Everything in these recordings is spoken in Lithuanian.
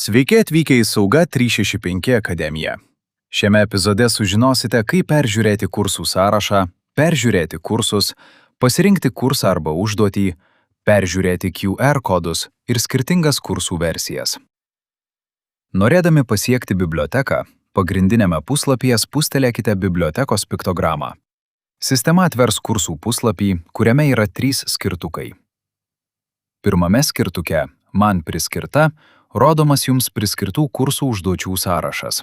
Sveiki atvykę į Sauga 365 akademiją. Šiame epizode sužinosite, kaip peržiūrėti kursų sąrašą, peržiūrėti kursus, pasirinkti kursą arba užduotį, peržiūrėti QR kodus ir skirtingas kursų versijas. Norėdami pasiekti biblioteką, pagrindiniame puslapyje spustelėkite bibliotekos piktogramą. Sistema atvers kursų puslapį, kuriame yra 3 skirtukai. Pirmame skirtuke Man priskirta rodomas jums priskirtų kursų užduočių sąrašas.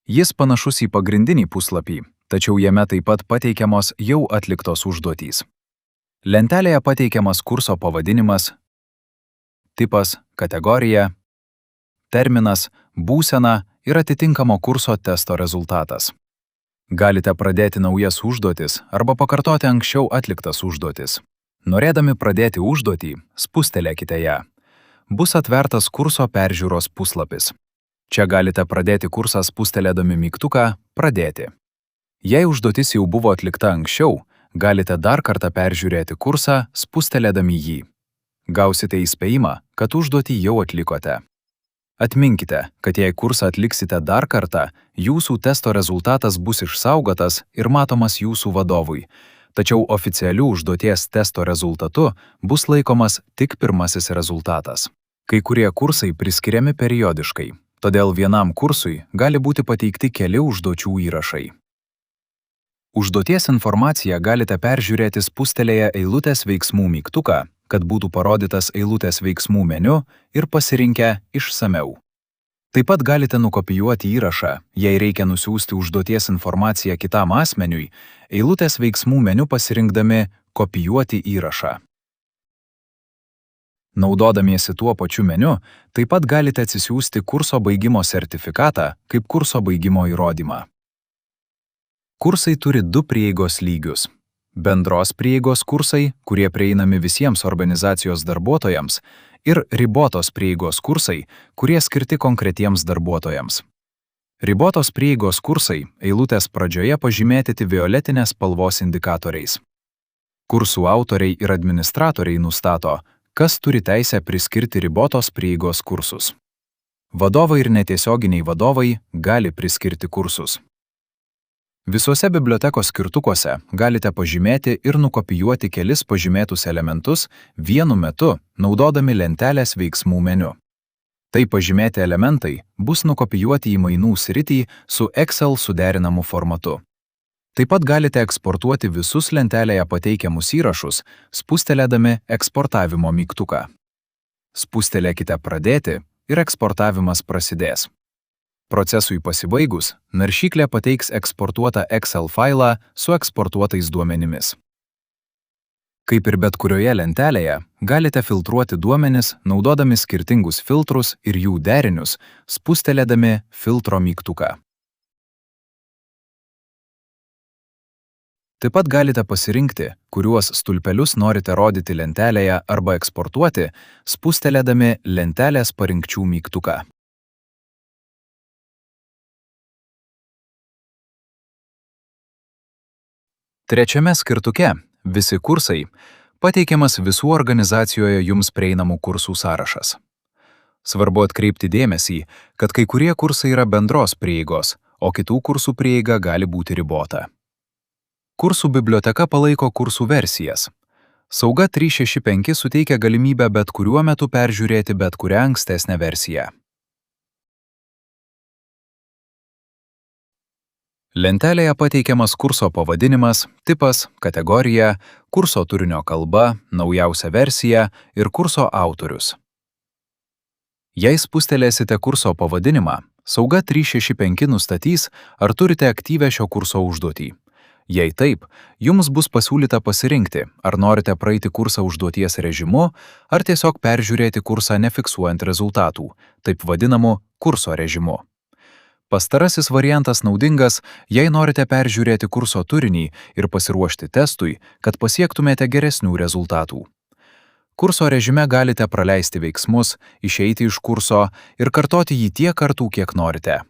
Jis panašus į pagrindinį puslapį, tačiau jame taip pat pateikiamos jau atliktos užduotys. Lentelėje pateikiamas kurso pavadinimas, tipas, kategorija, terminas, būsena ir atitinkamo kurso testo rezultatas. Galite pradėti naujas užduotis arba pakartoti anksčiau atliktas užduotis. Norėdami pradėti užduotį, spustelėkite ją. Bus atvertas kurso peržiūros puslapis. Čia galite pradėti kursą spustelėdami mygtuką Pradėti. Jei užduotis jau buvo atlikta anksčiau, galite dar kartą peržiūrėti kursą spustelėdami jį. Gausite įspėjimą, kad užduotį jau atlikote. Atminkite, kad jei kursą atliksite dar kartą, jūsų testo rezultatas bus išsaugotas ir matomas jūsų vadovui, tačiau oficialių užduoties testo rezultatu bus laikomas tik pirmasis rezultatas. Kai kurie kursai priskiriami periodiškai, todėl vienam kursui gali būti pateikti keli užduočių įrašai. Užduoties informaciją galite peržiūrėti spustelėję eilutės veiksmų mygtuką, kad būtų parodytas eilutės veiksmų meniu ir pasirinkę Išsamiau. Taip pat galite nukopijuoti įrašą, jei reikia nusiųsti užduoties informaciją kitam asmeniui, eilutės veiksmų meniu pasirinkdami Kopijuoti įrašą. Naudodamiesi tuo pačiu meniu, taip pat galite atsisiųsti kurso baigimo sertifikatą kaip kurso baigimo įrodymą. Kursai turi 2 prieigos lygius. Bendros prieigos kursai, kurie prieinami visiems organizacijos darbuotojams, ir ribotos prieigos kursai, kurie skirti konkretiems darbuotojams. Ribotos prieigos kursai eilutės pradžioje pažymėti violetinės spalvos indikatoriais. Kursų autoriai ir administratoriai nustato, kas turi teisę priskirti ribotos prieigos kursus. Vadovai ir netiesioginiai vadovai gali priskirti kursus. Visuose bibliotekos skirtukuose galite pažymėti ir nukopijuoti kelis pažymėtus elementus vienu metu, naudodami lentelės veiksmų meniu. Tai pažymėti elementai bus nukopijuoti į mainų sritį su Excel suderinamu formatu. Taip pat galite eksportuoti visus lentelėje pateikiamus įrašus, spustelėdami eksportavimo mygtuką. Spustelėkite Pradėti ir eksportavimas prasidės. Procesui pasibaigus, naršyklė pateiks eksportuotą Excel failą su eksportuotais duomenimis. Kaip ir bet kurioje lentelėje, galite filtruoti duomenis, naudodami skirtingus filtrus ir jų derinius, spustelėdami Filtro mygtuką. Taip pat galite pasirinkti, kuriuos stulpelius norite rodyti lentelėje arba eksportuoti, spustelėdami lentelės parinkčių mygtuką. Trečiame skirtuke Visi kursai pateikiamas visų organizacijoje jums prieinamų kursų sąrašas. Svarbu atkreipti dėmesį, kad kai kurie kursai yra bendros prieigos, o kitų kursų prieiga gali būti ribota. Kursų biblioteka palaiko kursų versijas. Sauga 365 suteikia galimybę bet kuriuo metu peržiūrėti bet kurią ankstesnę versiją. Lentelėje pateikiamas kurso pavadinimas, tipas, kategorija, kurso turinio kalba, naujausia versija ir kurso autorius. Jei spustelėsite kurso pavadinimą, Sauga 365 nustatys, ar turite aktyvią šio kurso užduotį. Jei taip, jums bus pasiūlyta pasirinkti, ar norite praeiti kursą užduoties režimu, ar tiesiog peržiūrėti kursą nefiksuojant rezultatų, taip vadinamu kurso režimu. Pastarasis variantas naudingas, jei norite peržiūrėti kurso turinį ir pasiruošti testui, kad pasiektumėte geresnių rezultatų. Kurso režime galite praleisti veiksmus, išeiti iš kurso ir kartoti jį tiek kartų, kiek norite.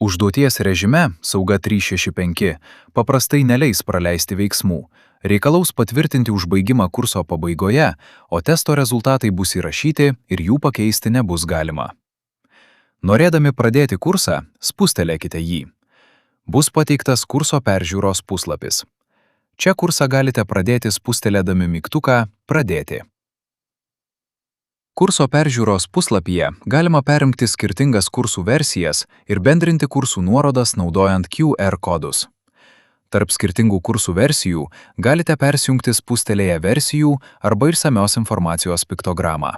Užduoties režime Sauga 365 paprastai neleis praleisti veiksmų, reikalaus patvirtinti užbaigimą kurso pabaigoje, o testo rezultatai bus įrašyti ir jų pakeisti nebus galima. Norėdami pradėti kursą, spustelėkite jį. Bus pateiktas kurso peržiūros puslapis. Čia kursą galite pradėti spustelėdami mygtuką Pradėti. Kurso peržiūros puslapyje galima perimti skirtingas kursų versijas ir bendrinti kursų nuorodas naudojant QR kodus. Tarp skirtingų kursų versijų galite persijungti spustelėję versijų arba išsamios informacijos piktogramą.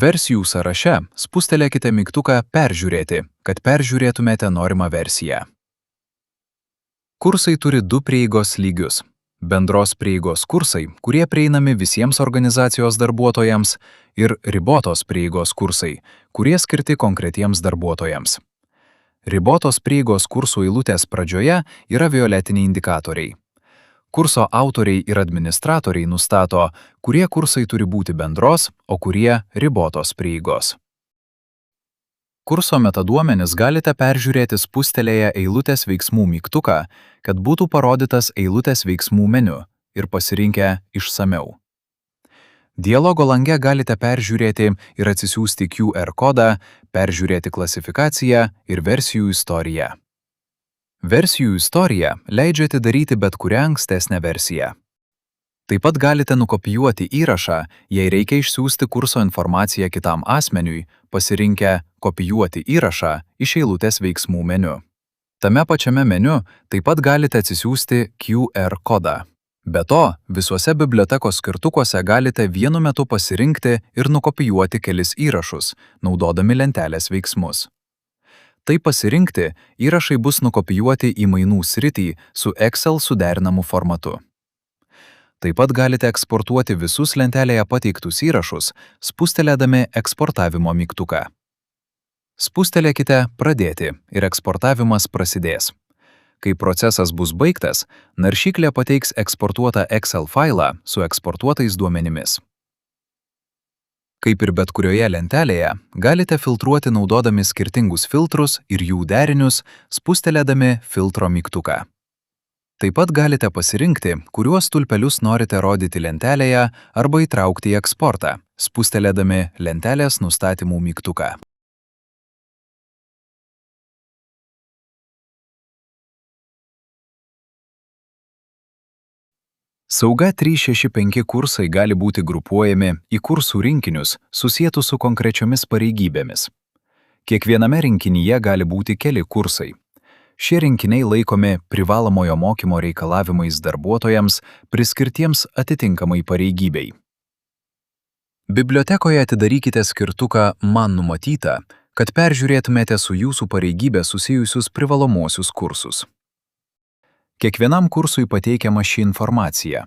Versijų sąraše spustelėkite mygtuką Peržiūrėti, kad peržiūrėtumėte norimą versiją. Kursai turi du prieigos lygius. Bendros prieigos kursai, kurie prieinami visiems organizacijos darbuotojams, ir ribotos prieigos kursai, kurie skirti konkretiems darbuotojams. Ribotos prieigos kursų eilutės pradžioje yra violetiniai indikatoriai. Kurso autoriai ir administratoriai nustato, kurie kursai turi būti bendros, o kurie ribotos prieigos. Kurso metaduomenis galite peržiūrėti spustelėję eilutės veiksmų mygtuką, kad būtų parodytas eilutės veiksmų meniu ir pasirinkę Išsamiau. Dialogo lange galite peržiūrėti ir atsisiųsti QR kodą, peržiūrėti klasifikaciją ir versijų istoriją. Versijų istoriją leidžia atidaryti bet kurią ankstesnę versiją. Taip pat galite nukopijuoti įrašą, jei reikia išsiųsti kurso informaciją kitam asmeniui, pasirinkę Kopijuoti įrašą iš eilutės veiksmų meniu. Tame pačiame meniu taip pat galite atsisiųsti QR kodą. Be to, visuose bibliotekos skirtukuose galite vienu metu pasirinkti ir nukopijuoti kelis įrašus, naudodami lentelės veiksmus. Tai pasirinkti, įrašai bus nukopijuoti į mainų sritį su Excel suderinamu formatu. Taip pat galite eksportuoti visus lentelėje pateiktus įrašus, spustelėdami eksportavimo mygtuką. Spustelėkite Pradėti ir eksportavimas prasidės. Kai procesas bus baigtas, naršyklė pateiks eksportuotą Excel failą su eksportuotais duomenimis. Kaip ir bet kurioje lentelėje, galite filtruoti naudodami skirtingus filtrus ir jų derinius, spustelėdami filtro mygtuką. Taip pat galite pasirinkti, kuriuos stulpelius norite rodyti lentelėje arba įtraukti į eksportą, spustelėdami lentelės nustatymų mygtuką. Sauga 365 kursai gali būti grupuojami į kursų rinkinius susietus su konkrečiomis pareigybėmis. Kiekviename rinkinyje gali būti keli kursai. Šie rinkiniai laikomi privalomojo mokymo reikalavimais darbuotojams, priskirtiems atitinkamai pareigybei. Bibliotekoje atidarykite skirtuką Man numatyta, kad peržiūrėtumėte su jūsų pareigybė susijusius privalomuosius kursus. Kiekvienam kursui pateikiama ši informacija: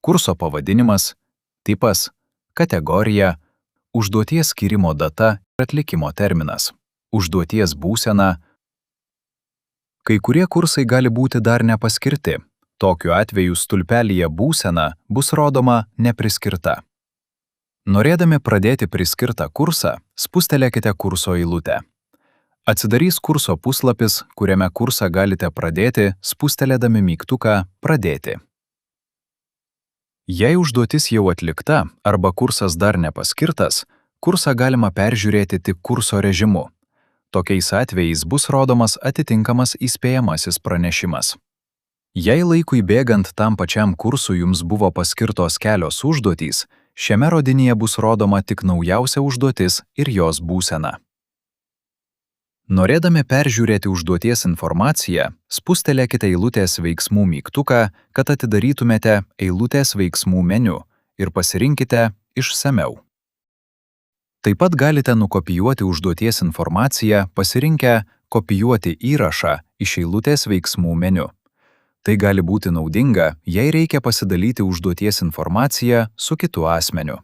kurso pavadinimas, tipas, kategorija, užduoties skyrimo data ir atlikimo terminas, užduoties būsena. Kai kurie kursai gali būti dar nepaskirti. Tokiu atveju stulpelyje Būsena bus rodoma Nepriskirta. Norėdami pradėti priskirtą kursą, spustelėkite kurso eilutę. Atsidarys kurso puslapis, kuriame kursą galite pradėti, spustelėdami mygtuką Pradėti. Jei užduotis jau atlikta arba kursas dar nepaskirtas, kursą galima peržiūrėti tik kurso režimu. Tokiais atvejais bus rodomas atitinkamas įspėjamasis pranešimas. Jei laikui bėgant tam pačiam kursui jums buvo paskirtos kelios užduotys, šiame rodinyje bus rodoma tik naujausia užduotis ir jos būsena. Norėdami peržiūrėti užduoties informaciją, spustelėkite eilutės veiksmų mygtuką, kad atidarytumėte eilutės veiksmų meniu ir pasirinkite Išsamiau. Taip pat galite nukopijuoti užduoties informaciją, pasirinkę Kopijuoti įrašą iš eilutės veiksmų meniu. Tai gali būti naudinga, jei reikia pasidalyti užduoties informaciją su kitu asmeniu.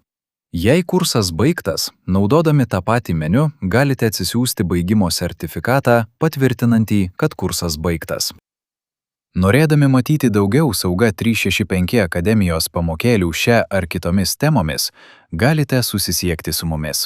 Jei kursas baigtas, naudodami tą patį meniu galite atsisiųsti baigimo sertifikatą, patvirtinantį, kad kursas baigtas. Norėdami matyti daugiau Sauga 365 akademijos pamokėlių šia ar kitomis temomis, galite susisiekti su mumis.